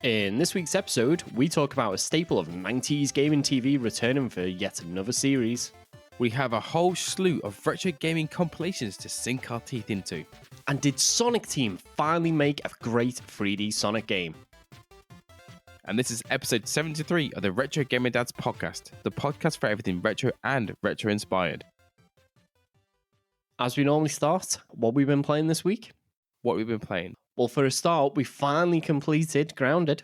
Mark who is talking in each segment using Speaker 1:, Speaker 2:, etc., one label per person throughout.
Speaker 1: In this week's episode, we talk about a staple of 90s gaming TV returning for yet another series.
Speaker 2: We have a whole slew of retro gaming compilations to sink our teeth into.
Speaker 1: And did Sonic Team finally make a great 3D Sonic game?
Speaker 2: And this is episode 73 of the Retro Gamer Dads podcast, the podcast for everything retro and retro inspired.
Speaker 1: As we normally start, what we've been playing this week?
Speaker 2: What we've been playing.
Speaker 1: Well, for a start, we finally completed Grounded.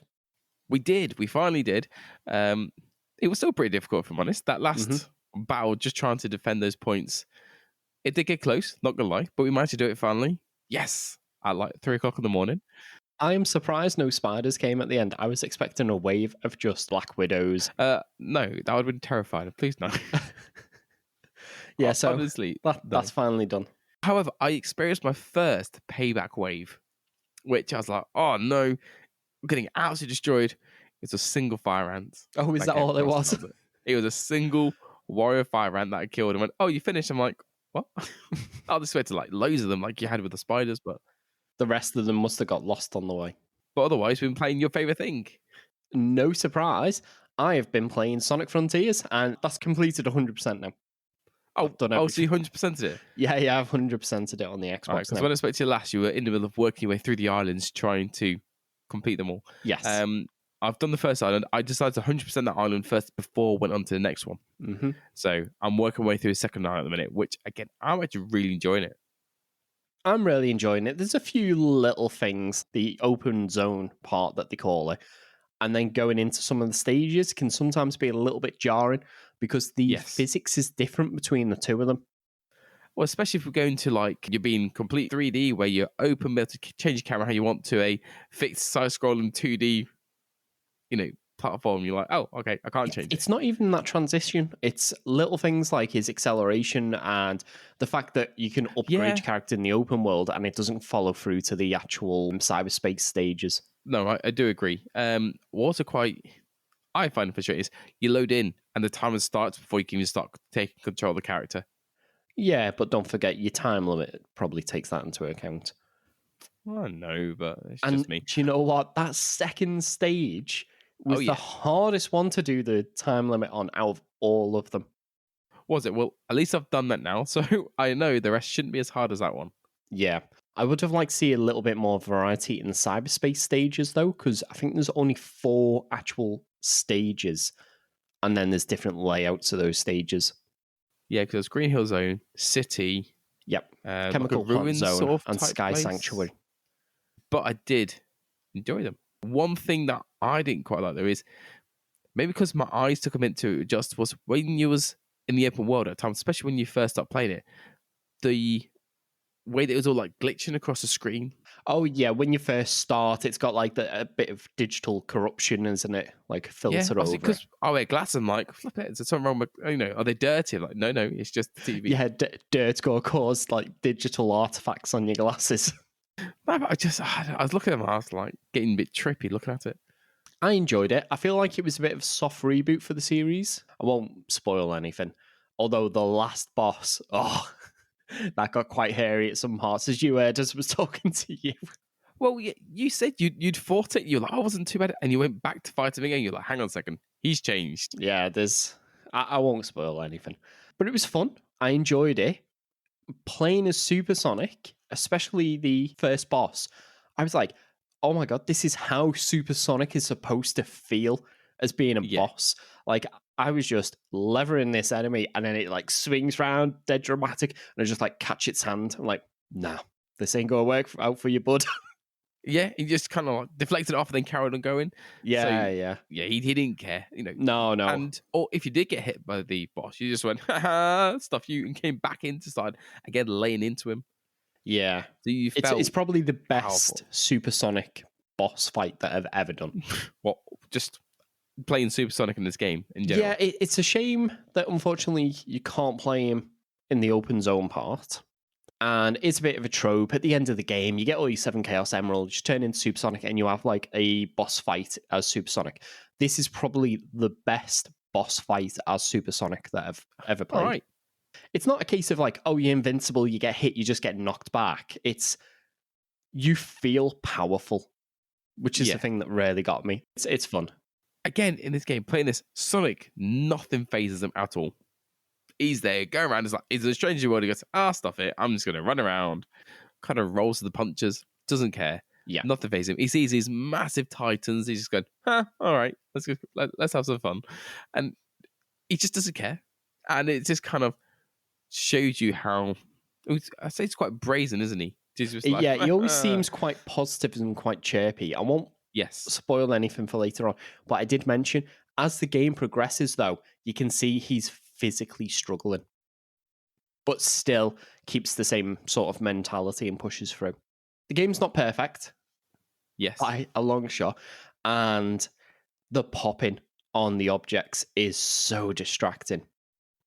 Speaker 2: We finally did. It was still pretty difficult, if I'm honest. That last battle, just trying to defend those points, it did get close, not gonna lie, but we managed to do it finally. Yes, at like 3 o'clock in the morning.
Speaker 1: I am surprised no spiders came at the end. I was expecting a wave of just Black Widows.
Speaker 2: No, that would have been terrifying. Please no.
Speaker 1: Yeah, so
Speaker 2: honestly,
Speaker 1: that's finally done.
Speaker 2: However, I experienced my first payback wave, which I was like, oh no, I'm getting absolutely destroyed. It's a single fire ant.
Speaker 1: Oh, is that all it was?
Speaker 2: It was a single warrior fire ant that I killed and went, oh, you finished? I'm like, what? I was expecting like loads of them like you had with the spiders, but
Speaker 1: the rest of them must have got lost on the way.
Speaker 2: But otherwise, we've been playing your favourite thing.
Speaker 1: No surprise, I have been playing Sonic Frontiers, and that's completed 100% now.
Speaker 2: So you 100%ed it?
Speaker 1: Yeah, I've 100%ed it on the Xbox.
Speaker 2: Because when I spoke to you last, you were in the middle of working your way through the islands trying to complete them all.
Speaker 1: Yes.
Speaker 2: I've done the first island. I decided to 100% that island first before I went on to the next one.
Speaker 1: Mm-hmm.
Speaker 2: So I'm working my way through the second island at the minute, which, again, I'm actually really enjoying it.
Speaker 1: I'm really enjoying it. There's a few little things, the open zone part that they call it, and then going into some of the stages can sometimes be a little bit jarring because the physics is different between the two of them.
Speaker 2: Well, especially if we're going to like you're being complete 3D where you're open, able to change your camera how you want to a fixed side-scrolling 2D, platform. You're like, oh, okay, I can't change it.
Speaker 1: It's not even that transition. It's little things like his acceleration and the fact that you can upgrade your character in the open world and it doesn't follow through to the actual cyberspace stages.
Speaker 2: No, I do agree. Also I find frustrating is you load in and the timer starts before you can even start taking control of the character.
Speaker 1: Yeah, but don't forget your time limit probably takes that into account.
Speaker 2: Well, no, but it's
Speaker 1: just
Speaker 2: me.
Speaker 1: Do you know what? That second stage was the hardest one to do the time limit on out of all of them.
Speaker 2: Was it? Well, at least I've done that now, so I know the rest shouldn't be as hard as that one.
Speaker 1: Yeah. I would have liked to see a little bit more variety in the cyberspace stages, though, because I think there's only 4 actual stages, and then there's different layouts of those stages.
Speaker 2: Yeah, because there's Green Hill Zone, City,
Speaker 1: Chemical Plant Zone,
Speaker 2: sort of
Speaker 1: and Sky
Speaker 2: place.
Speaker 1: Sanctuary.
Speaker 2: But I did enjoy them. One thing that I didn't quite like, though, is maybe because my eyes took a minute to adjust, was when you was in the open world at times, especially when you first start playing it, the way that it was all like glitching across the screen.
Speaker 1: Oh yeah, when you first start, it's got like a bit of digital corruption, isn't it? Like filtered over.
Speaker 2: Because I wear glasses, I'm like, flip it, is there something wrong with, are they dirty? I'm like, no, it's just the TV.
Speaker 1: Yeah, dirt go cause like digital artifacts on your glasses.
Speaker 2: No, but I was looking at them, I was like getting a bit trippy looking at it.
Speaker 1: I enjoyed it. I feel like it was a bit of a soft reboot for the series. I won't spoil anything. Although the last boss, that got quite hairy at some parts, as you heard as I was talking to you.
Speaker 2: Well, you said you'd fought it. You're like, I wasn't too bad. And you went back to fight him again. You're like, hang on a second. He's changed.
Speaker 1: Yeah, I won't spoil anything. But it was fun. I enjoyed it. Playing as Super Sonic, especially the first boss, I was like, oh my God, this is how Super Sonic is supposed to feel as being a boss. Like, I was just levering this enemy and then it like swings round, dead dramatic, and I just like catch its hand. I'm like, nah, this ain't gonna work out for you, bud.
Speaker 2: Yeah, he just kind of like deflected it off and then carried on going.
Speaker 1: Yeah.
Speaker 2: Yeah, he didn't care,
Speaker 1: No.
Speaker 2: Or if you did get hit by the boss, you just went, ha, stuff you, and came back into side, again, laying into him.
Speaker 1: Yeah.
Speaker 2: So you felt
Speaker 1: it's probably the best
Speaker 2: powerful
Speaker 1: Super Sonic boss fight that I've ever done.
Speaker 2: What, just playing Super Sonic in this game in general?
Speaker 1: Yeah, it's a shame that unfortunately you can't play him in the open zone part. And it's a bit of a trope. At the end of the game, you get all your 7 Chaos Emeralds, you turn into Super Sonic, and you have like a boss fight as Super Sonic. This is probably the best boss fight as Super Sonic that I've ever played.
Speaker 2: All right.
Speaker 1: It's not a case of like, oh, you're invincible, you get hit, you just get knocked back. It's you feel powerful. which is the thing that really got me. It's fun.
Speaker 2: Again, in this game, playing this, Sonic, nothing phases him at all. He's there, go around, he's a stranger world. He goes, stuff it. I'm just going to run around. Kind of rolls to the punches, doesn't care.
Speaker 1: Yeah.
Speaker 2: Nothing phases him. He sees these massive titans. He's just going, all right, let's have some fun. And he just doesn't care. And it just kind of shows you how, I say it's quite brazen, isn't he? Just like,
Speaker 1: yeah, he always seems quite positive and quite chirpy. I won't spoil anything for later on, but I did mention, as the game progresses, though, you can see he's physically struggling, but still keeps the same sort of mentality and pushes through. The game's not perfect, by a long shot, and the popping on the objects is so distracting.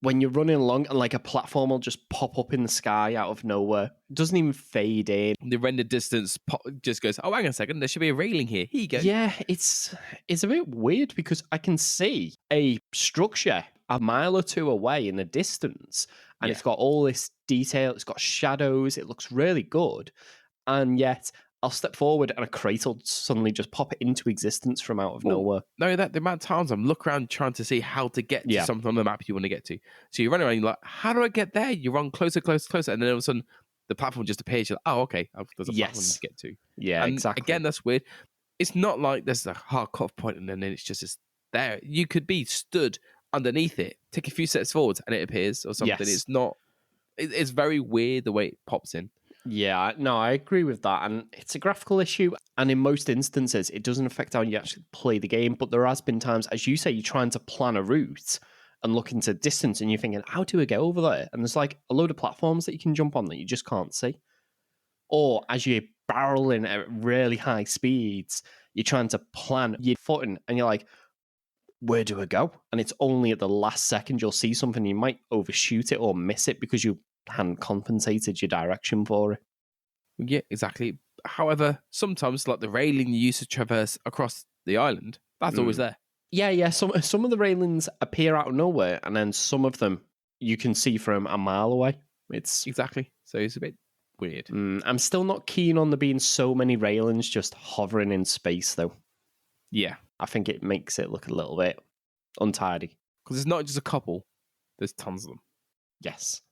Speaker 1: When you're running along and like a platform will just pop up in the sky out of nowhere, it doesn't even fade in.
Speaker 2: The render distance just goes, hang on a second, there should be a railing here. Here you go.
Speaker 1: Yeah, it's a bit weird because I can see a structure a mile or two away in the distance, and it's got all this detail, it's got shadows, it looks really good, and yet I'll step forward and a crate will suddenly just pop into existence from out of nowhere.
Speaker 2: No, the amount of times I'm looking around trying to see how to get to something on the map you want to get to. So you run around, you're like, how do I get there? You run closer, and then all of a sudden the platform just appears. You're like, okay, there's a platform to get to.
Speaker 1: Yeah,
Speaker 2: and
Speaker 1: exactly.
Speaker 2: Again, that's weird. It's not like there's a hard cut point and then it's just there. You could be stood underneath it, take a few steps forward, and it appears or something.
Speaker 1: Yes.
Speaker 2: It's not. It's very weird the way it pops in.
Speaker 1: Yeah, no, I agree with that. And it's a graphical issue. And in most instances, it doesn't affect how you actually play the game. But there has been times, as you say, you're trying to plan a route and look into distance and you're thinking, how do I get over there? And there's like a load of platforms that you can jump on that you just can't see. Or as you're barreling at really high speeds, you're trying to plan your footing and you're like, where do I go? And it's only at the last second you'll see something, you might overshoot it or miss it because you hadn't compensated your direction for it.
Speaker 2: Yeah, exactly. However, sometimes like the railing you use to traverse across the island, that's always there.
Speaker 1: Yeah. Some of the railings appear out of nowhere, and then some of them you can see from a mile away. It's
Speaker 2: exactly. So it's a bit weird.
Speaker 1: I'm still not keen on there being so many railings just hovering in space, though.
Speaker 2: Yeah.
Speaker 1: I think it makes it look a little bit untidy.
Speaker 2: Because it's not just a couple, there's tons of them.
Speaker 1: Yes.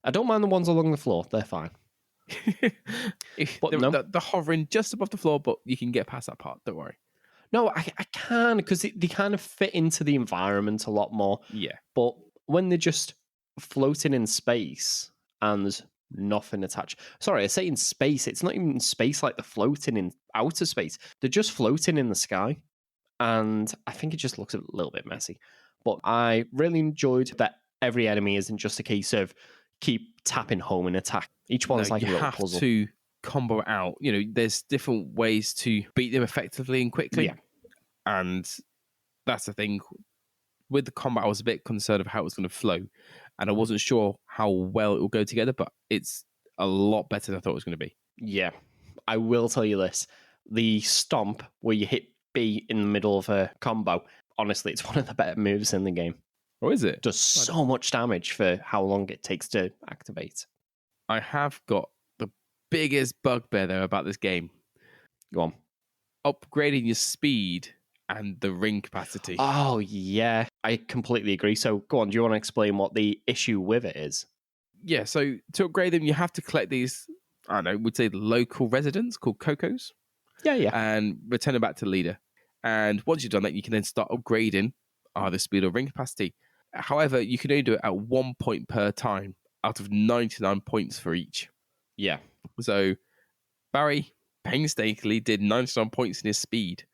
Speaker 1: I don't mind the ones along the floor, they're fine.
Speaker 2: But the hovering just above the floor, but you can get past that part, don't worry.
Speaker 1: No, I can, because they kind of fit into the environment a lot more.
Speaker 2: Yeah.
Speaker 1: But when they're just floating in space and there's nothing attached. Sorry, I say in space, it's not even in space like they're floating in outer space. They're just floating in the sky. And I think it just looks a little bit messy. But I really enjoyed that every enemy isn't just a case of keep tapping home and attack. Each one's like a little puzzle.
Speaker 2: You have to combo out. You know, there's different ways to beat them effectively and quickly.
Speaker 1: Yeah.
Speaker 2: And that's the thing. With the combat, I was a bit concerned of how it was going to flow. And I wasn't sure how well it will go together, but it's a lot better than I thought it was going to be.
Speaker 1: Yeah. I will tell you this. The stomp where you hit B in the middle of a combo, honestly, it's one of the better moves in the game.
Speaker 2: Or is it?
Speaker 1: Does so much damage for how long it takes to activate.
Speaker 2: I have got the biggest bugbear though about this game.
Speaker 1: Go on.
Speaker 2: Upgrading your speed and the ring capacity.
Speaker 1: Oh, yeah. I completely agree. So go on, do you want to explain what the issue with it is?
Speaker 2: Yeah, so to upgrade them, you have to collect these, I don't know, we'd say local residents called Cocos.
Speaker 1: Yeah.
Speaker 2: And return them back to the leader. And once you've done that, you can then start upgrading either speed or ring capacity. However, you can only do it at 1 point per time out of 99 points for each.
Speaker 1: Yeah.
Speaker 2: So Barry painstakingly did 99 points in his speed.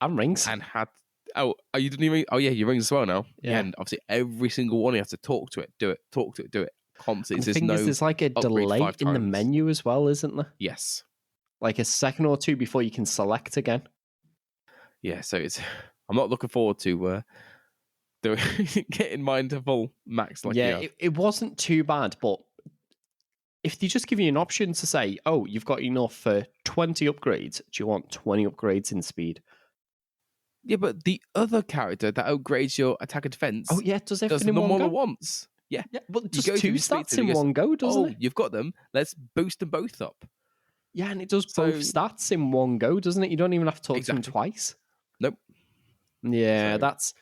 Speaker 1: And rings.
Speaker 2: And had... Oh, you didn't even... Oh, yeah, your rings as well now.
Speaker 1: Yeah.
Speaker 2: And obviously every single one, you have to talk to it, do it, talk to it, do it. Constantly.
Speaker 1: The thing is, there's like a delay in the menu as well, isn't there?
Speaker 2: Yes.
Speaker 1: Like a second or two before you can select again.
Speaker 2: Yeah, so it's... I'm not looking forward to... getting mine to full max like
Speaker 1: it wasn't too bad, but if they just give you an option to say, oh, you've got enough for 20 upgrades, do you want 20 upgrades in speed?
Speaker 2: Yeah, but the other character that upgrades your attack and defense
Speaker 1: does everything in one go?
Speaker 2: at once.
Speaker 1: Yeah, but just two stats in one go, doesn't it?
Speaker 2: You've got them. Let's boost them both up.
Speaker 1: Yeah, and it does
Speaker 2: So
Speaker 1: both stats in one go, doesn't it? You don't even have to talk to him
Speaker 2: exactly.
Speaker 1: twice.
Speaker 2: Nope.
Speaker 1: Yeah,
Speaker 2: So
Speaker 1: that's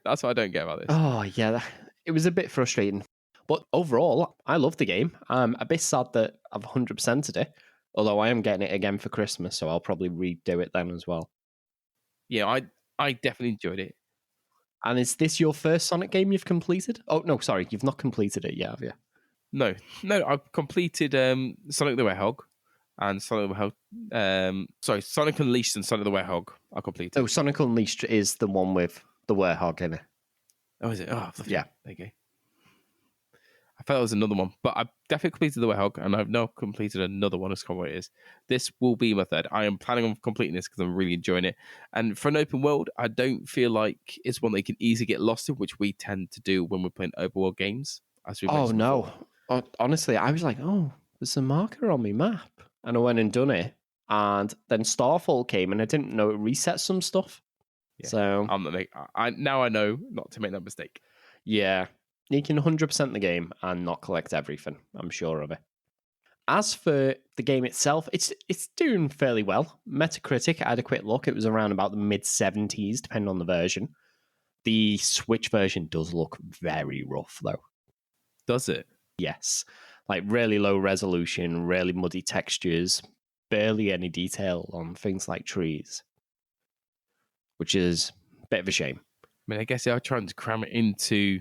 Speaker 2: that's what I don't get about this.
Speaker 1: it was a bit frustrating. But overall, I love the game. I'm a bit sad that I've 100%ed it, although I am getting it again for Christmas, so I'll probably redo it then as well.
Speaker 2: Yeah, I definitely enjoyed it.
Speaker 1: And is this your first Sonic game you've completed? Oh, no, sorry, you've not completed it yet, have you?
Speaker 2: No, I've completed Sonic the Hedgehog and Sonic the Hedgehog. Sorry, Sonic Unleashed and Sonic the Hedgehog. I completed.
Speaker 1: Oh, Sonic Unleashed is the one with the werehog in it.
Speaker 2: Oh, is it? Oh,
Speaker 1: Yeah.
Speaker 2: there you go. I thought it was another one, but I've definitely completed the Hedgehog, and I've now completed another one as what it is. This will be my third. I am planning on completing this because I'm really enjoying it. And for an open world, I don't feel like it's one that you can easily get lost in, which we tend to do when we're playing open world games, as we
Speaker 1: Oh,
Speaker 2: mentioned before.
Speaker 1: no. Honestly, I was like, oh, there's a marker on my map. And I went and done it. And then Starfall came, and I didn't know it reset some stuff.
Speaker 2: Yeah,
Speaker 1: So
Speaker 2: I'm not now I know not to make that mistake.
Speaker 1: yeah, you can 100% the game and not collect everything. I'm sure of it. As for the game itself, it's doing fairly well. Metacritic, I had a quick look. It was around about the mid-70s, depending on the version. The Switch version does look very rough, though.
Speaker 2: Does it?
Speaker 1: Yes. Like really low resolution, really muddy textures, barely any detail on things like trees, which is a bit of a shame.
Speaker 2: I mean, I guess they are trying to cram it into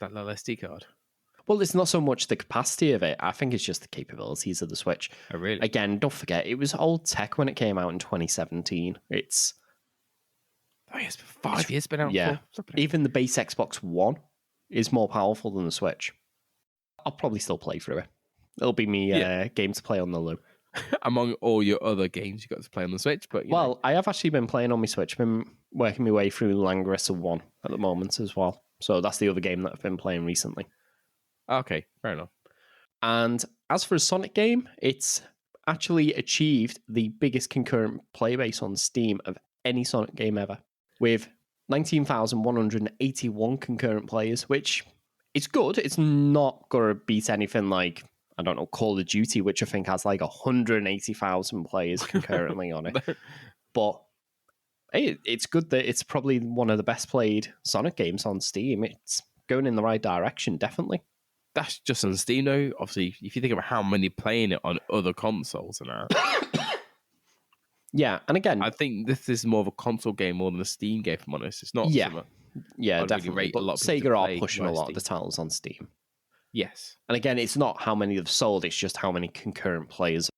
Speaker 2: that little SD card.
Speaker 1: Well, it's not so much the capacity of it. I think it's just the capabilities of the Switch.
Speaker 2: Oh, really?
Speaker 1: Again, don't forget, it was old tech when it came out in 2017. It's...
Speaker 2: Oh, yes, 5 years been out
Speaker 1: Yeah.
Speaker 2: for.
Speaker 1: Even the base Xbox One is more powerful than the Switch. I'll probably still play through it. It'll be me game to play on the low.
Speaker 2: Among all your other games you got to play on the Switch, but
Speaker 1: I have actually been playing on my Switch. I've been working my way through Langrisser 1 at the moment as well. So that's the other game that I've been playing recently.
Speaker 2: Okay, fair enough.
Speaker 1: And as for a Sonic game, it's actually achieved the biggest concurrent play base on Steam of any Sonic game ever, with 19,181 concurrent players, which is good. It's not going to beat anything like, I don't know, Call of Duty, which I think has like 180,000 players concurrently on it. But it's good that it's probably one of the best played Sonic games on Steam. It's going in the right direction, definitely.
Speaker 2: That's just on Steam, though. Obviously, if you think about how many playing it on other consoles and that.
Speaker 1: Yeah, and again,
Speaker 2: I think this is more of a console game more than a Steam game, if I'm honest. It's not
Speaker 1: yeah, definitely.
Speaker 2: Really
Speaker 1: but Sega are pushing a lot of the titles on Steam.
Speaker 2: Yes.
Speaker 1: And again, it's not how many they've sold, it's just how many concurrent players.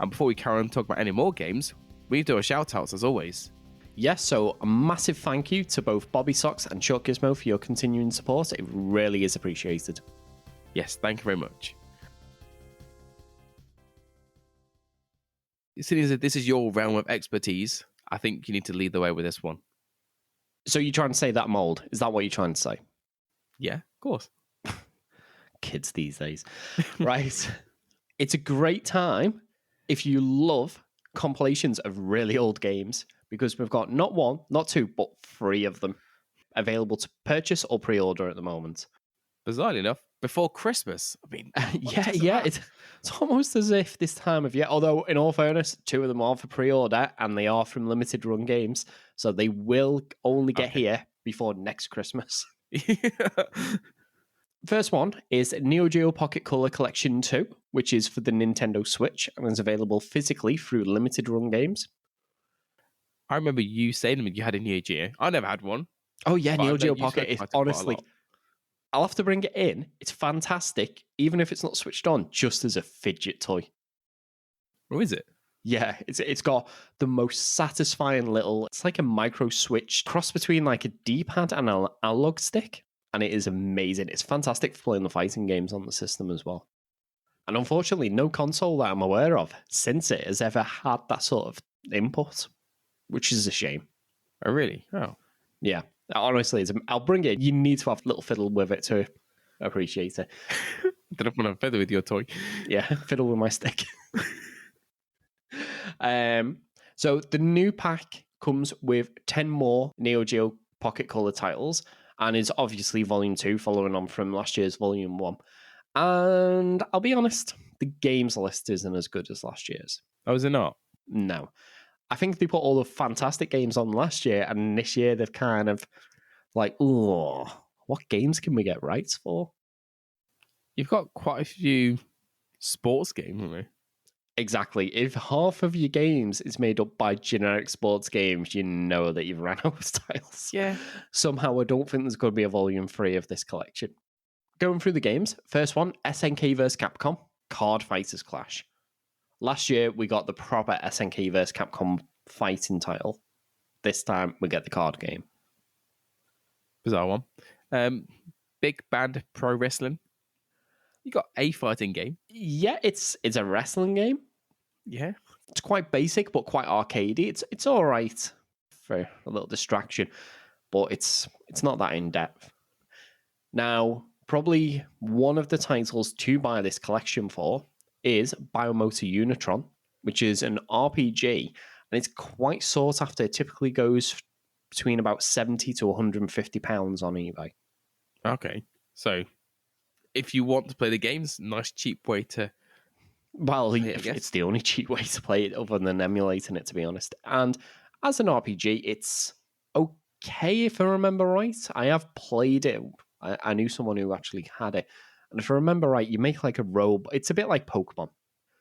Speaker 2: And before we carry on talking about any more games, we do our shout-outs as always.
Speaker 1: Yes, so a massive thank you to both Bobby Socks and Short Gizmo for your continuing support. It really is appreciated.
Speaker 2: Yes, thank you very much. Seeing as this is your realm of expertise, I think you need to lead the way with this one.
Speaker 1: So you're trying to say that mold? Is that what you're trying to say?
Speaker 2: Yeah, of course.
Speaker 1: Kids these days. Right. It's a great time if you love compilations of really old games, because we've got not one, not two, but 3 of them available to purchase or pre-order at the moment.
Speaker 2: Bizarrely enough, before Christmas. I mean,
Speaker 1: it's almost as if this time of year, although in all fairness, 2 of them are for pre-order and they are from limited run games, so they will only get here before next Christmas. First one is Neo Geo Pocket Color Collection 2, which is for the Nintendo Switch and is available physically through limited run games.
Speaker 2: I remember you saying that you had a Neo Geo. I never had one.
Speaker 1: Oh yeah, Neo Geo Pocket is honestly... I'll have to bring it in. It's fantastic, even if it's not switched on, just as a fidget toy.
Speaker 2: Oh, is it?
Speaker 1: Yeah, it's got the most satisfying little... It's like a micro switch cross between like a D-pad and an analog stick. And it is amazing. It's fantastic for playing the fighting games on the system as well. And unfortunately, no console that I'm aware of since it has ever had that sort of input, which is a shame.
Speaker 2: Oh, really? Oh.
Speaker 1: Yeah. Honestly, I'll bring it. You need to have a little fiddle with it to appreciate it.
Speaker 2: Don't want to fiddle with your toy.
Speaker 1: Yeah, fiddle with my stick. So the new pack comes with 10 more Neo Geo Pocket Color titles, and is obviously Volume 2, following on from last year's Volume 1. And I'll be honest, the games list isn't as good as last year's.
Speaker 2: Oh, is it not?
Speaker 1: No. I think they put all the fantastic games on last year, and this year they've kind of like, oh, what games can we get rights for?
Speaker 2: You've got quite a few sports games, haven't you?
Speaker 1: Exactly. If half of your games is made up by generic sports games, you know that you've ran out of titles.
Speaker 2: Yeah.
Speaker 1: Somehow, I don't think there's going to be a volume 3 of this collection. Going through the games, first one, SNK vs. Capcom, Card Fighters Clash. Last year, we got the proper SNK vs. Capcom fighting title. This time, we get the card game.
Speaker 2: Bizarre one. Big Band Pro Wrestling. You got a fighting game.
Speaker 1: Yeah, it's a wrestling game.
Speaker 2: Yeah.
Speaker 1: It's quite basic, but quite arcadey. It's all right for a little distraction, but it's not that in depth. Now, probably one of the titles to buy this collection for is Biomotor Unitron, which is an RPG, and it's quite sought after. It typically goes between about £70 to £150 on eBay.
Speaker 2: Okay. So, if you want to play the games, nice cheap way to.
Speaker 1: Well,
Speaker 2: play it, I guess.
Speaker 1: it's the only cheap way to play it other than emulating it, to be honest. And as an RPG, it's okay if I remember right. I have played it. I knew someone who actually had it. And if I remember right, you make like a robot. It's a bit like Pokemon.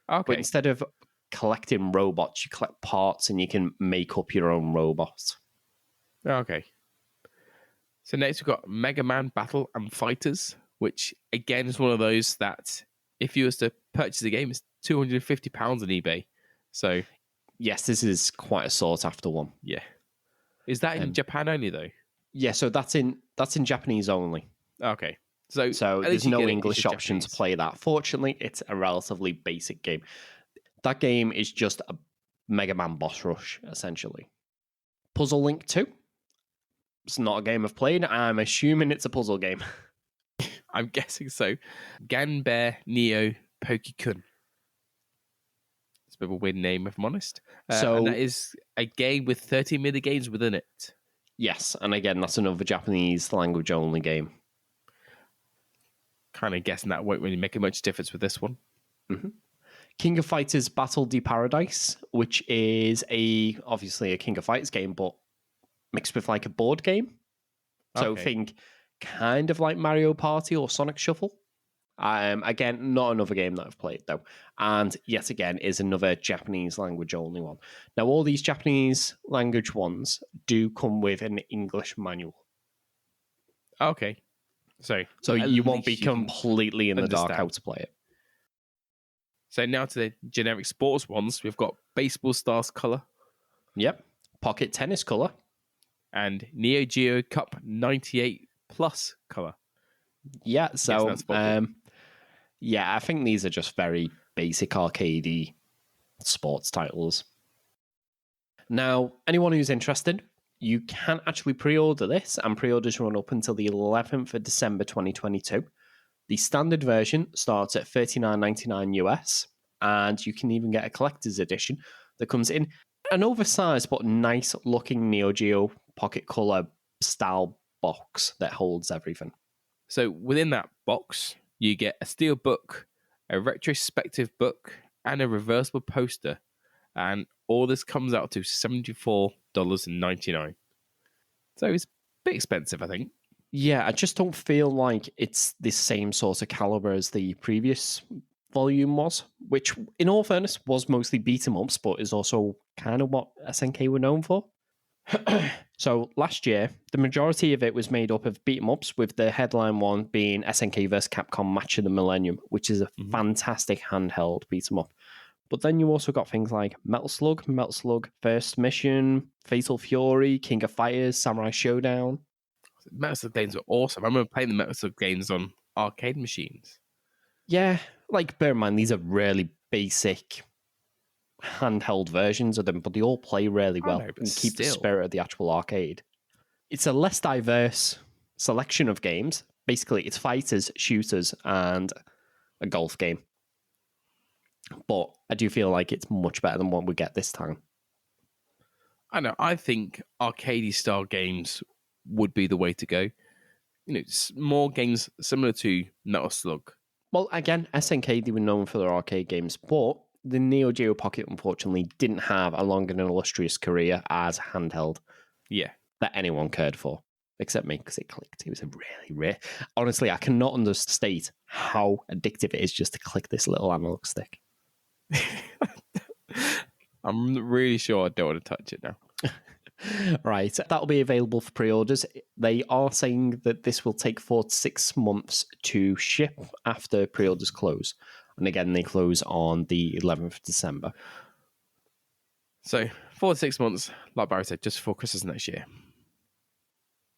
Speaker 2: Okay.
Speaker 1: But instead of collecting robots, you collect parts and you can make up your own robots.
Speaker 2: Okay. So next we've got Mega Man Battle and Fighters, which again is one of those that if you was to purchase the game, it's £250 on eBay. So
Speaker 1: yes, this is quite a sought after one.
Speaker 2: Yeah. Is that in Japan only though?
Speaker 1: Yeah, so that's in Japanese only.
Speaker 2: Okay. So
Speaker 1: there's no English option to play that. Fortunately, it's a relatively basic game. That game is just a Mega Man boss rush, essentially. Puzzle Link 2. It's not a game I've played. I'm assuming it's a puzzle game.
Speaker 2: I'm guessing so. Ganbare Neo Pokikun. It's a bit of a weird name, if I'm honest. And that is a game with 30 mini games within it.
Speaker 1: Yes, and again, that's another Japanese language only game.
Speaker 2: Kind of guessing that won't really make a much difference with this one.
Speaker 1: Mm-hmm. King of Fighters Battle de Paradise, which is obviously a King of Fighters game, but mixed with like a board game. So think kind of like Mario Party or Sonic Shuffle. Again, not another game that I've played though. And yet again is another Japanese language only one. Now all these Japanese language ones do come with an English manual.
Speaker 2: Okay. So
Speaker 1: you won't be completely in the dark how to play it.
Speaker 2: So now to the generic sports ones, we've got Baseball Stars Color.
Speaker 1: Yep. Pocket Tennis Color.
Speaker 2: And Neo Geo Cup 98 Plus Color.
Speaker 1: Yeah, so I think these are just very basic arcadey sports titles. Now, anyone who's interested, you can actually pre-order this, and pre-orders run up until the 11th of December 2022. The standard version starts at $39.99 US, and you can even get a collector's edition that comes in an oversized but nice-looking Neo Geo Pocket Color style box that holds everything.
Speaker 2: So within that box, you get a steel book, a retrospective book, and a reversible poster. And all this comes out to $74.99. So it's a bit expensive, I think.
Speaker 1: Yeah, I just don't feel like it's the same sort of caliber as the previous volume was, which, in all fairness, was mostly beat-em-ups, but is also kind of what SNK were known for. So last year, the majority of it was made up of beat-em-ups, with the headline one being SNK vs. Capcom Match of the Millennium, which is a fantastic handheld beat-em-up. But then you also got things like Metal Slug, First Mission, Fatal Fury, King of Fighters, Samurai Showdown.
Speaker 2: Metal Slug games were awesome. I remember playing the Metal Slug games on arcade machines.
Speaker 1: Yeah, like, bear in mind, these are really basic handheld versions of them, but they all play really well and keep the spirit of the actual arcade. It's a less diverse selection of games. Basically, it's fighters, shooters, and a golf game. But I do feel like it's much better than what we get this time.
Speaker 2: I know. I think arcade style games would be the way to go. You know, more games similar to Metal Slug
Speaker 1: Well, again, SNK, they were known for their arcade games, but the Neo Geo Pocket, unfortunately, didn't have a long and illustrious career as handheld
Speaker 2: Yeah.
Speaker 1: that anyone cared for, except me, because it clicked. It was a really rare. Honestly, I cannot understate how addictive it is just to click this little analog stick.
Speaker 2: I'm really sure I don't want to touch it now.
Speaker 1: Right, that'll be available for pre-orders. They are saying that this will take 4 to 6 months to ship after pre-orders close. And again, they close on the 11th of December.
Speaker 2: So 4 to 6 months, like Barry said, just before Christmas next year.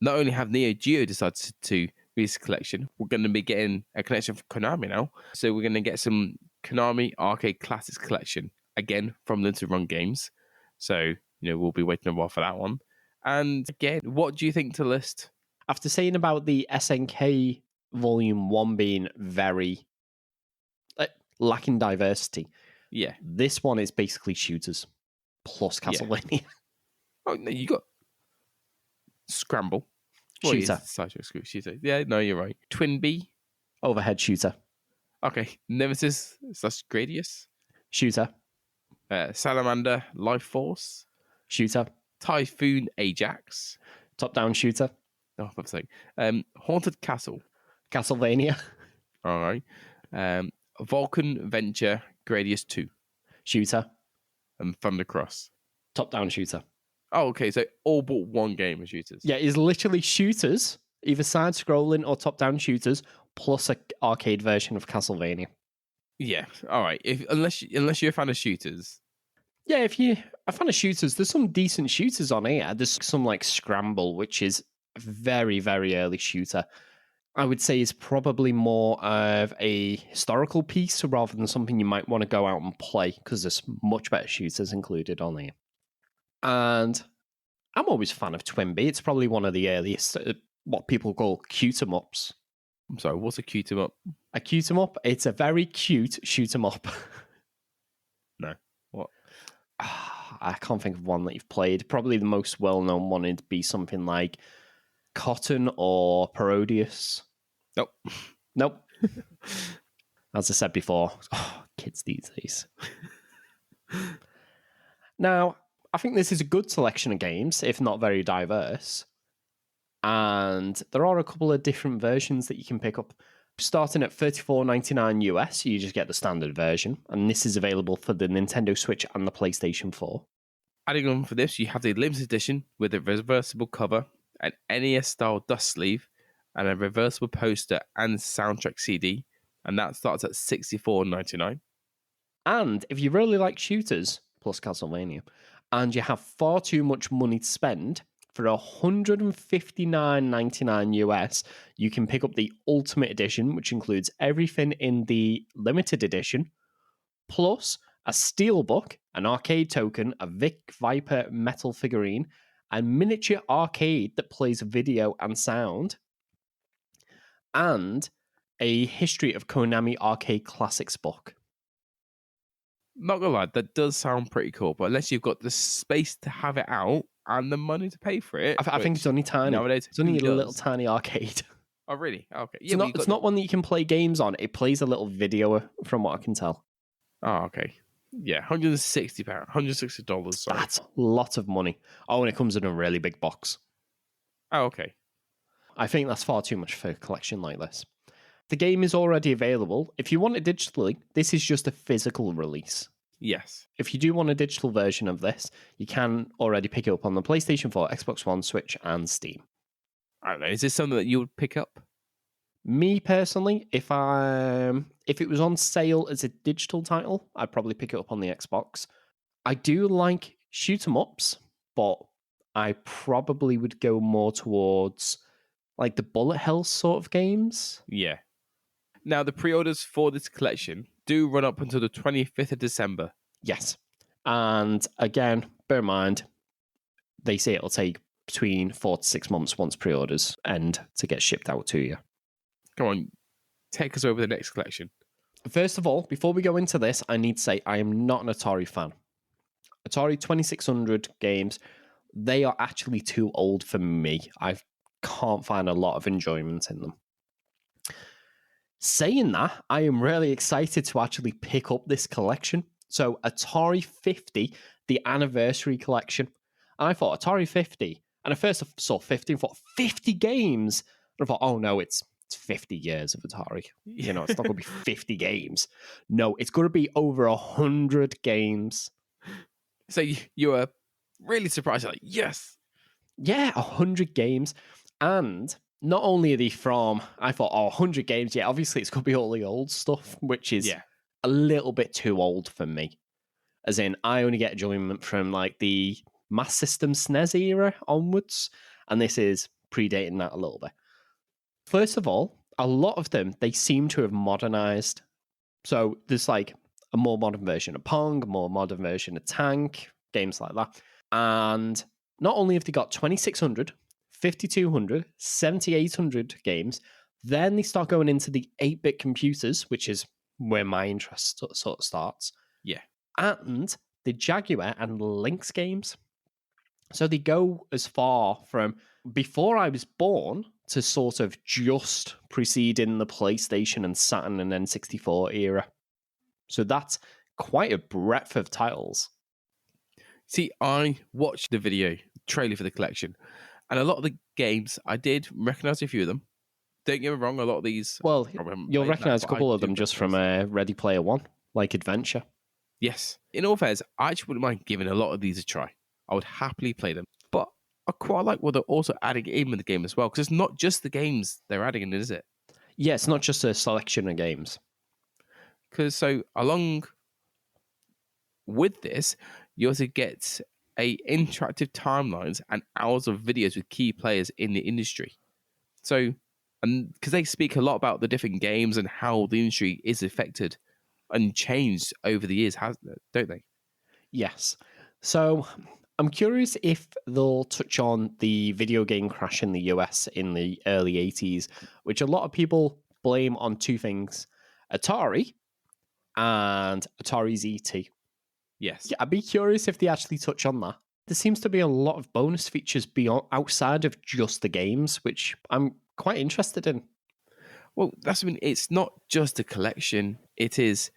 Speaker 2: Not only have Neo Geo decided to release a collection, we're going to be getting a collection from Konami now. So we're going to get some Konami Arcade Classics collection, again, from Limited Run Games. So, we'll be waiting a while for that one. And again, what do you think to list?
Speaker 1: After saying about the SNK Volume 1 being very lacking diversity,
Speaker 2: Yeah.
Speaker 1: this one is basically shooters plus Castlevania.
Speaker 2: Oh, no, you got Scramble.
Speaker 1: Shooter.
Speaker 2: Shooter. Yeah, no, you're right. Twin B.
Speaker 1: Overhead shooter.
Speaker 2: Okay. Nemesis / Gradius.
Speaker 1: Shooter.
Speaker 2: Salamander Life Force.
Speaker 1: Shooter.
Speaker 2: Typhoon Ajax.
Speaker 1: Top-down shooter.
Speaker 2: Oh, for fuck's sake. Haunted Castle.
Speaker 1: Castlevania.
Speaker 2: All right. Vulcan Venture Gradius 2.
Speaker 1: Shooter.
Speaker 2: And Thunder Cross.
Speaker 1: Top-down shooter.
Speaker 2: Oh, okay. So all but one game of shooters.
Speaker 1: Yeah, it's literally shooters, either side-scrolling or top-down shooters, plus an arcade version of Castlevania.
Speaker 2: Yeah. All right. Unless you're a fan of shooters.
Speaker 1: Yeah, if you're a fan of shooters, there's some decent shooters on here. There's some like Scramble, which is a very, very early shooter. I would say is probably more of a historical piece rather than something you might want to go out and play, because there's much better shooters included on here. And I'm always a fan of Twin B. It's probably one of the earliest, what people call cute-em-ups.
Speaker 2: I'm sorry, what's a cute 'em up?
Speaker 1: A cute-em-up? It's a very cute shoot-em-up.
Speaker 2: No. What?
Speaker 1: I can't think of one that you've played. Probably the most well-known one would be something like Cotton or Parodius.
Speaker 2: Nope.
Speaker 1: Nope. As I said before, kids these days. Now, I think this is a good selection of games, if not very diverse. And there are a couple of different versions that you can pick up. Starting at $34.99 US, you just get the standard version. And this is available for the Nintendo Switch and the PlayStation 4.
Speaker 2: Adding on for this, you have the limited edition with a reversible cover, an NES-style dust sleeve, and a reversible poster and soundtrack CD. And that starts at $64.99.
Speaker 1: And if you really like shooters, plus Castlevania, and you have far too much money to spend, for $159.99 US, you can pick up the Ultimate Edition, which includes everything in the limited edition, plus a steelbook, an arcade token, a Vic Viper metal figurine, a miniature arcade that plays video and sound, and a History of Konami Arcade Classics book.
Speaker 2: Not gonna lie, that does sound pretty cool, but unless you've got the space to have it out and the money to pay for it,
Speaker 1: I think it's only tiny.
Speaker 2: Nowadays,
Speaker 1: it's only a little tiny arcade.
Speaker 2: Oh, really? Okay.
Speaker 1: Yeah, it's not one that you can play games on. It plays a little video, from what I can tell.
Speaker 2: Oh, okay. Yeah, £160, $160. Sorry.
Speaker 1: That's a lot of money. Oh, and it comes in a really big box.
Speaker 2: Oh, okay.
Speaker 1: I think that's far too much for a collection like this. The game is already available. If you want it digitally, this is just a physical release.
Speaker 2: Yes.
Speaker 1: If you do want a digital version of this, you can already pick it up on the PlayStation 4, Xbox One, Switch, and Steam.
Speaker 2: I don't know. Is this something that you would pick up?
Speaker 1: Me personally, if it was on sale as a digital title, I'd probably pick it up on the Xbox. I do like shoot 'em ups, but I probably would go more towards like the bullet hell sort of games.
Speaker 2: Yeah. Now, the pre-orders for this collection do run up until the 25th of December.
Speaker 1: Yes. And again, bear in mind, they say it'll take between 4 to 6 months once pre-orders end to get shipped out to you.
Speaker 2: Come on, take us over the next collection.
Speaker 1: First of all, before we go into this, I need to say I am not an Atari fan. Atari 2600 games, they are actually too old for me. I can't find a lot of enjoyment in them. Saying that, I am really excited to actually pick up this collection. So, Atari 50, the anniversary collection. And I thought, Atari 50. And at first I saw 50 and thought, 50 games? And I thought, oh no, it's 50 years of Atari. You know, it's not going to be 50 games. No, it's going to be over 100 games.
Speaker 2: So you were really surprised. Like, yes.
Speaker 1: Yeah, 100 games. And not only are they from, I thought, oh, 100 games. Yeah, obviously it's going to be all the old stuff, which is a little bit too old for me. As in, I only get enjoyment from like the Mass System SNES era onwards. And this is predating that a little bit. First of all, a lot of them, they seem to have modernized. So there's like a more modern version of Pong, a more modern version of Tank, games like that. And not only have they got 2600, 5200, 7800 games, then they start going into the 8-bit computers, which is where my interest sort of starts.
Speaker 2: Yeah.
Speaker 1: And the Jaguar and Lynx games. So they go as far from before I was born to sort of just preceding the PlayStation and Saturn and N64 era. So that's quite a breadth of titles.
Speaker 2: See, I watched the video trailer for the collection, and a lot of the games, I did recognize a few of them. Don't get me wrong, a lot of these...
Speaker 1: Well, you'll recognize a couple of them just from Ready Player One, like Adventure.
Speaker 2: Yes. In all fairness, I actually wouldn't mind giving a lot of these a try. I would happily play them. But I quite like what they're also adding in with the game as well, because it's not just the games they're adding in, is it?
Speaker 1: Yeah, it's not just a selection of games.
Speaker 2: Because so along with this, you also get interactive timelines and hours of videos with key players in the industry. So, and because they speak a lot about the different games and how the industry is affected and changed over the years, don't they?
Speaker 1: Yes. So I'm curious if they'll touch on the video game crash in the US in the early 80s, which a lot of people blame on two things: Atari and Atari's ET.
Speaker 2: Yes.
Speaker 1: Yeah, I'd be curious if they actually touch on that. There seems to be a lot of bonus features beyond outside of just the games, which I'm quite interested in.
Speaker 2: Well, it's not just a collection. It is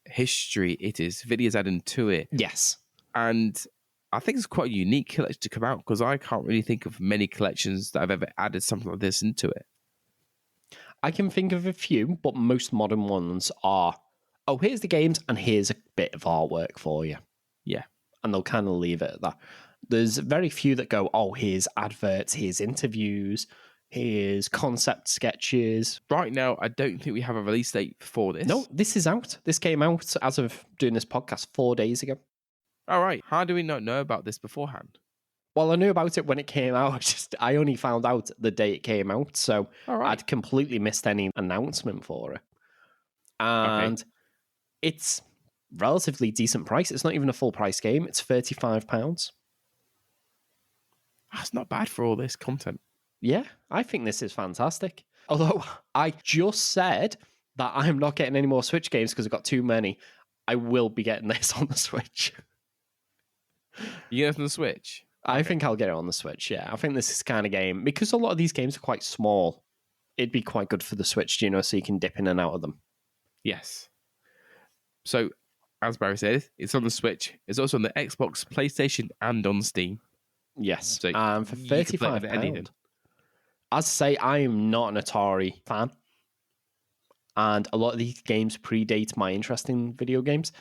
Speaker 2: history. It is videos added to it.
Speaker 1: Yes.
Speaker 2: And I think it's quite a unique collection to come out, because I can't really think of many collections that have ever added something like this into it.
Speaker 1: I can think of a few, but most modern ones are, oh, here's the games and here's a bit of artwork for you.
Speaker 2: Yeah.
Speaker 1: And they'll kind of leave it at that. There's very few that go, oh, here's adverts, here's interviews, here's concept sketches.
Speaker 2: Right now, I don't think we have a release date for this.
Speaker 1: No, this is out. This came out as of doing this podcast 4 days ago.
Speaker 2: All right. How do we not know about this beforehand?
Speaker 1: Well, I knew about it when it came out. I only found out the day it came out, so I'd completely missed any announcement for it. And it's relatively decent price. It's not even a full price game. It's £35.
Speaker 2: That's not bad for all this content.
Speaker 1: Yeah, I think this is fantastic. Although I just said that I'm not getting any more Switch games because I've got too many. I will be getting this on the Switch.
Speaker 2: You get it on the Switch?
Speaker 1: I think I'll get it on the Switch, yeah. I think this is kind of game, because a lot of these games are quite small, it'd be quite good for the Switch, you know, so you can dip in and out of them.
Speaker 2: Yes. So, as Barry said, it's on the Switch. It's also on the Xbox, PlayStation, and on Steam.
Speaker 1: Yes,
Speaker 2: so
Speaker 1: and for £35, as I say, I am not an Atari fan, and a lot of these games predate my interest in video games.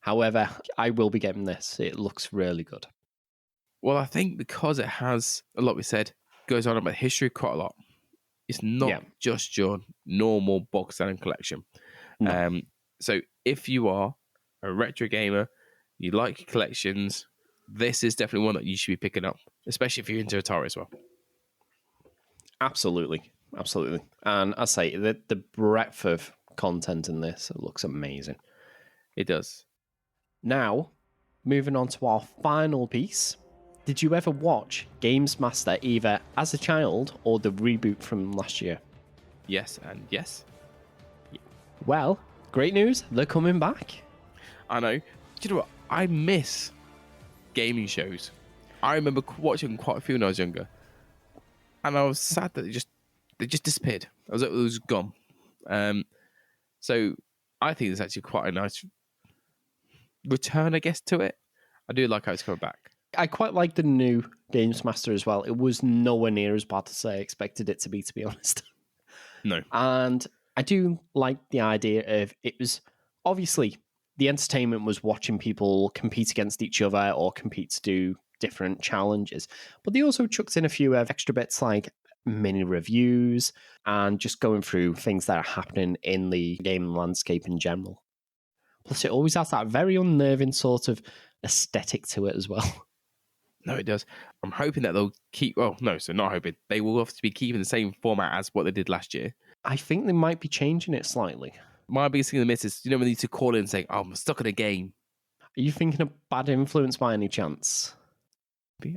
Speaker 1: However, I will be getting this. It looks really good.
Speaker 2: Well, I think because it has, like we said, goes on about history quite a lot. It's not just your normal box selling collection. No. So if you are a retro gamer, you like collections, this is definitely one that you should be picking up, especially if you're into Atari as well.
Speaker 1: Absolutely. Absolutely. And I say, the breadth of content in this, it looks amazing.
Speaker 2: It does.
Speaker 1: Now, moving on to our final piece. Did you ever watch Games Master either as a child or the reboot from last year?
Speaker 2: Yes, and yes.
Speaker 1: Well, great news. They're coming back.
Speaker 2: I know. Do you know what? I miss gaming shows. I remember watching quite a few when I was younger. And I was sad that they just disappeared. It was gone. So I think it's actually quite a nice return, I guess, to it. I do like how it's coming back.
Speaker 1: I quite like the new Games Master as well. It was nowhere near as bad as I expected it to be honest.
Speaker 2: No.
Speaker 1: And I do like the idea of it was obviously the entertainment was watching people compete against each other or compete to do different challenges. But they also chucked in a few extra bits like mini reviews and just going through things that are happening in the game landscape in general. Plus, it always has that very unnerving sort of aesthetic to it as well.
Speaker 2: No, it does. I'm hoping that they'll keep. Well, no, so not hoping. They will have to be keeping the same format as what they did last year.
Speaker 1: I think they might be changing it slightly.
Speaker 2: My biggest thing in the miss is, when they need to call in and say, "Oh, I'm stuck in a game."
Speaker 1: Are you thinking of Bad Influence by any chance?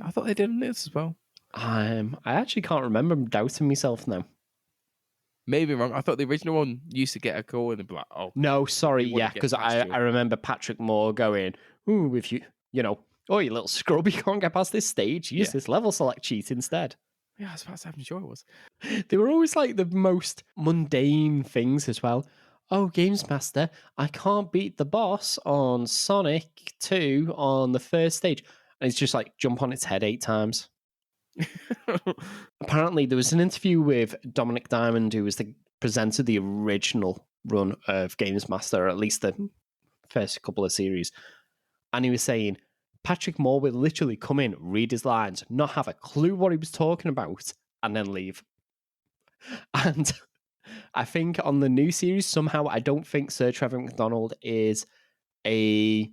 Speaker 2: I thought they did on this as well.
Speaker 1: I actually can't remember. I'm doubting myself now.
Speaker 2: Maybe I'm wrong. I thought the original one used to get a call and they'd be like, "Oh,
Speaker 1: no, sorry,
Speaker 2: we wanna
Speaker 1: yeah,
Speaker 2: get
Speaker 1: because
Speaker 2: past you."
Speaker 1: I remember Patrick Moore going, "Ooh, if you know, oh, you little scrub, you can't get past this stage. Use
Speaker 2: Yeah.
Speaker 1: this level select cheat instead."
Speaker 2: Yeah, I was about to say, I'm sure it was.
Speaker 1: They were always like the most mundane things as well. Oh, Games Master, I can't beat the boss on Sonic 2 on the first stage. And it's just like jump on its head 8 times. Apparently, there was an interview with Dominic Diamond, who was the presenter of the original run of Games Master, or at least the first couple of series. And he was saying Patrick Moore would literally come in, read his lines, not have a clue what he was talking about, and then leave. And I think on the new series, somehow, I don't think Sir Trevor McDonald is a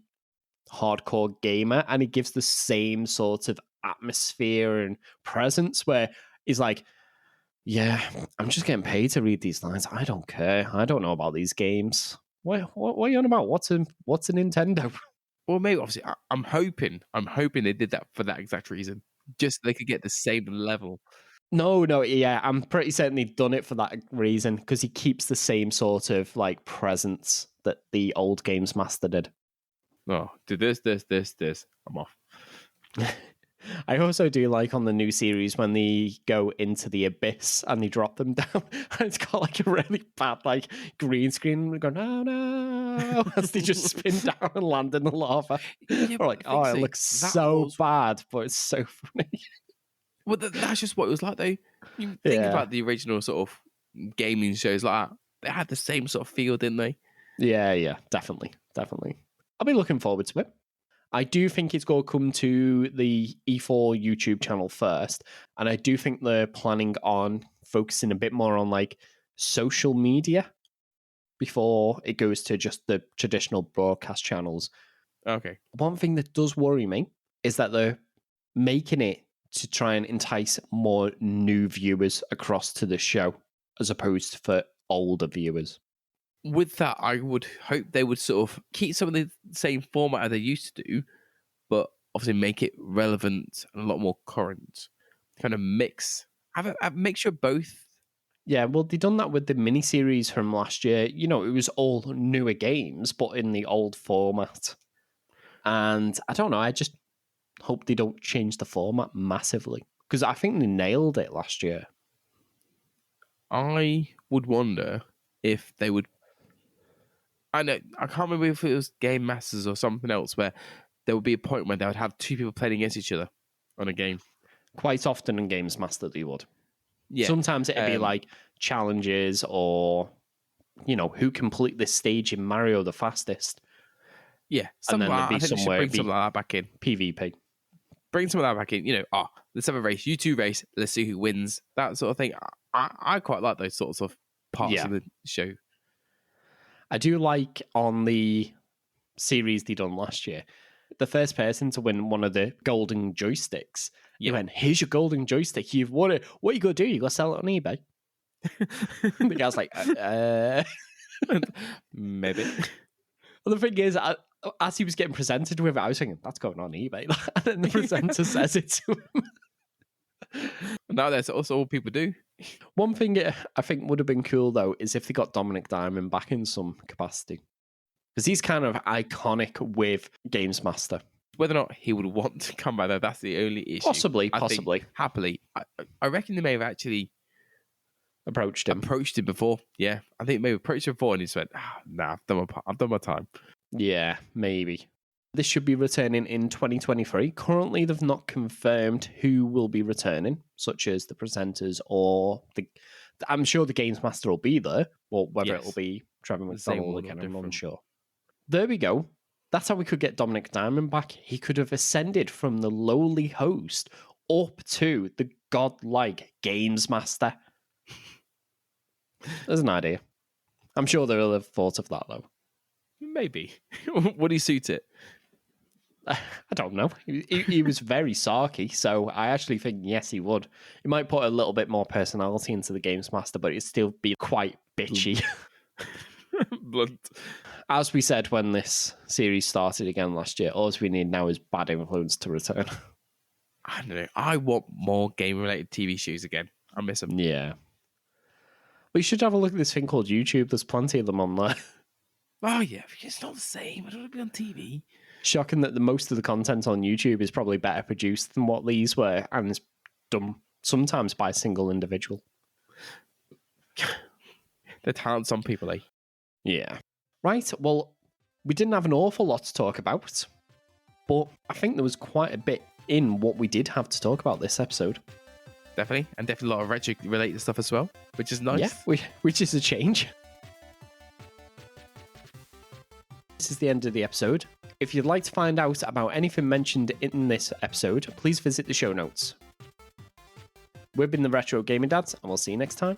Speaker 1: hardcore gamer, and he gives the same sort of atmosphere and presence where he's like, yeah, I'm just getting paid to read these lines. I don't care. I don't know about these games. What are you on about? What's a Nintendo?
Speaker 2: Well, maybe obviously, I'm hoping they did that for that exact reason, just so they could get the same level.
Speaker 1: No, yeah, I'm pretty certain he'd done it for that reason, because he keeps the same sort of like presence that the old Games Master did.
Speaker 2: Oh, do this. I'm off.
Speaker 1: I also do like on the new series when they go into the abyss and they drop them down, and it's got like a really bad like green screen going, no, as they just spin down and land in the lava.
Speaker 2: Yeah,
Speaker 1: We're like, oh, it looks so bad, but it's so funny.
Speaker 2: Well, that's just what it was like, though. You think about the original sort of gaming shows like that. They had the same sort of feel, didn't they?
Speaker 1: Yeah, definitely. I'll be looking forward to it. I do think it's going to come to the E4 YouTube channel first, and I do think they're planning on focusing a bit more on like social media before it goes to just the traditional broadcast channels.
Speaker 2: Okay.
Speaker 1: One thing that does worry me is that they're making it to try and entice more new viewers across to the show as opposed to for older viewers.
Speaker 2: With that, I would hope they would sort of keep some of the same format as they used to do, but obviously make it relevant and a lot more current. Kind of mix. Have a mixture of both.
Speaker 1: Yeah, well, they done that with the miniseries from last year. You know, it was all newer games, but in the old format. And I don't know, I just hope they don't change the format massively, because I think they nailed it last year.
Speaker 2: I would wonder if they would. I can't remember if it was Game Masters or something else where there would be a point where they would have two people playing against each other on a game.
Speaker 1: Quite often in Games Master, they would.
Speaker 2: Yeah.
Speaker 1: Sometimes it'd be like challenges or, you know, who complete this stage in Mario the fastest.
Speaker 2: Yeah.
Speaker 1: And then there'd be somewhere
Speaker 2: bring something like that back in.
Speaker 1: PvP.
Speaker 2: Bring some of that back in. You know, let's have a race. You two race. Let's see who wins. That sort of thing. I quite like those sorts of parts of the show.
Speaker 1: I do like on the series they done last year, the first person to win one of the golden joysticks. You went, here's your golden joystick. You've won it. What are you going to do? You got to sell it on eBay? The guy's like,
Speaker 2: maybe.
Speaker 1: Well, the thing is, as he was getting presented with it, I was thinking, that's going on eBay. And then the presenter says it to him.
Speaker 2: Now that's also all people do.
Speaker 1: One thing I think would have been cool, though, is if they got Dominic Diamond back in some capacity. Because he's kind of iconic with Games Master.
Speaker 2: Whether or not he would want to come back, that's the only issue.
Speaker 1: Possibly.
Speaker 2: Happily. I reckon they may have actually
Speaker 1: approached him.
Speaker 2: Approached him before. Yeah, I think maybe approached him before and he just went, nah, I've done my time.
Speaker 1: Yeah, maybe. This should be returning in 2023. Currently, they've not confirmed who will be returning, such as the presenters or the. I'm sure the Games Master will be there, or whether
Speaker 2: Yes.
Speaker 1: it'll be Trevor
Speaker 2: The same
Speaker 1: McDonald
Speaker 2: one or
Speaker 1: again, I'm
Speaker 2: different.
Speaker 1: unsure. There we go. That's how we could get Dominic Diamond back. He could have ascended from the lowly host up to the godlike Games Master. There's an idea. I'm sure they'll have thought of that, though.
Speaker 2: Maybe. Would he suit it?
Speaker 1: I don't know. He was very sarky, so I actually think, yes, he would. He might put a little bit more personality into the Games Master, but it'd still be quite bitchy.
Speaker 2: Blunt.
Speaker 1: As we said when this series started again last year, all we need now is bad influence to return.
Speaker 2: I don't know. I want more game-related TV shows again. I miss them.
Speaker 1: Yeah. We should have a look at this thing called YouTube. There's plenty of them on there.
Speaker 2: Oh, yeah. It's not the same. I don't want to be on TV.
Speaker 1: Shocking that most of the content on YouTube is probably better produced than what these were, and is done sometimes by a single individual.
Speaker 2: The talent's on people, eh?
Speaker 1: Yeah. Right, well, we didn't have an awful lot to talk about, but I think there was quite a bit in what we did have to talk about this episode.
Speaker 2: Definitely. And definitely a lot of retro-related stuff as well, which is nice.
Speaker 1: Yeah, which is a change. This is the end of the episode. If you'd like to find out about anything mentioned in this episode, please visit the show notes. We've been the Retro Gaming Dads, and we'll see you next time.